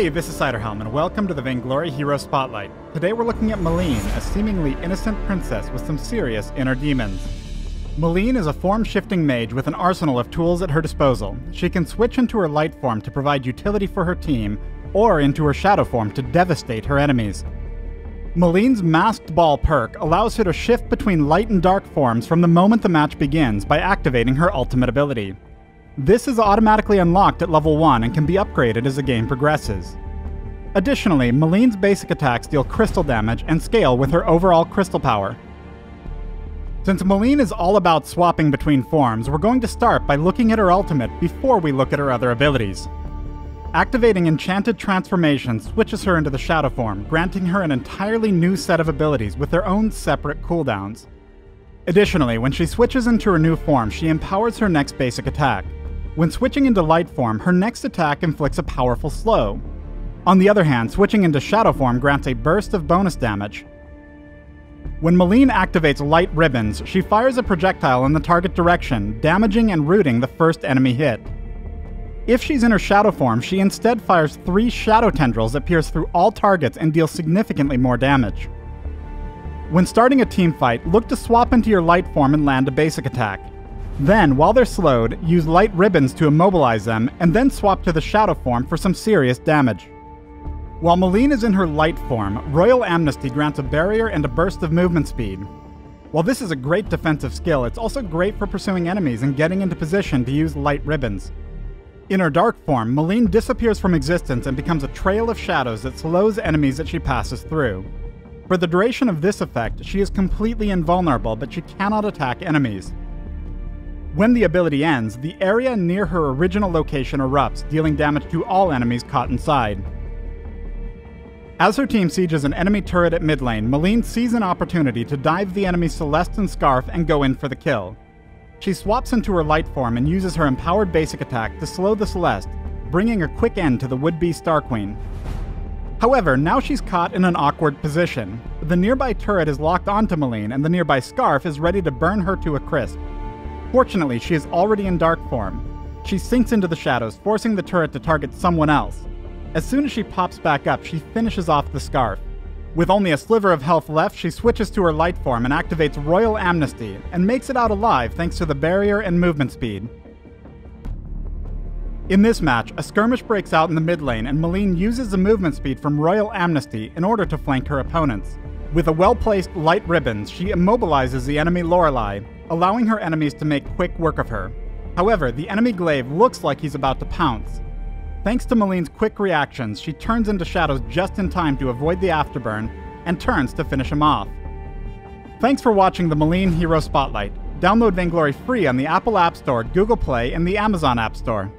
Hey, this is Ciderhelm, and welcome to the Vainglory Hero Spotlight. Today we're looking at Malene, a seemingly innocent princess with some serious inner demons. Malene is a form-shifting mage with an arsenal of tools at her disposal. She can switch into her light form to provide utility for her team, or into her shadow form to devastate her enemies. Malene's Masked Ball perk allows her to shift between light and dark forms from the moment the match begins by activating her ultimate ability. This is automatically unlocked at level 1 and can be upgraded as the game progresses. Additionally, Malene's basic attacks deal crystal damage and scale with her overall crystal power. Since Malene is all about swapping between forms, we're going to start by looking at her ultimate before we look at her other abilities. Activating Enchanted Transformation switches her into the shadow form, granting her an entirely new set of abilities with their own separate cooldowns. Additionally, when she switches into her new form, she empowers her next basic attack. When switching into light form, her next attack inflicts a powerful slow. On the other hand, switching into shadow form grants a burst of bonus damage. When Malene activates light ribbons, she fires a projectile in the target direction, damaging and rooting the first enemy hit. If she's in her shadow form, she instead fires 3 shadow tendrils that pierce through all targets and deal significantly more damage. When starting a team fight, look to swap into your light form and land a basic attack. Then, while they're slowed, use light ribbons to immobilize them, and then swap to the shadow form for some serious damage. While Malene is in her light form, Royal Amnesty grants a barrier and a burst of movement speed. While this is a great defensive skill, it's also great for pursuing enemies and getting into position to use light ribbons. In her dark form, Malene disappears from existence and becomes a trail of shadows that slows enemies that she passes through. For the duration of this effect, she is completely invulnerable, but she cannot attack enemies. When the ability ends, the area near her original location erupts, dealing damage to all enemies caught inside. As her team sieges an enemy turret at mid lane, Malene sees an opportunity to dive the enemy Celeste and Scarf and go in for the kill. She swaps into her light form and uses her empowered basic attack to slow the Celeste, bringing a quick end to the would-be Star Queen. However, now she's caught in an awkward position. The nearby turret is locked onto Malene, and the nearby Scarf is ready to burn her to a crisp. Fortunately, she is already in dark form. She sinks into the shadows, forcing the turret to target someone else. As soon as she pops back up, she finishes off the Scarf. With only a sliver of health left, she switches to her light form and activates Royal Amnesty, and makes it out alive thanks to the barrier and movement speed. In this match, a skirmish breaks out in the mid lane, and Malene uses the movement speed from Royal Amnesty in order to flank her opponents. With a well-placed light ribbons, she immobilizes the enemy Lorelei, allowing her enemies to make quick work of her. However, the enemy Glaive looks like he's about to pounce. Thanks to Malene's quick reactions, she turns into shadows just in time to avoid the afterburn, and turns to finish him off. Thanks for watching the Malene Hero Spotlight. Download Vainglory free on the Apple App Store, Google Play, and the Amazon App Store.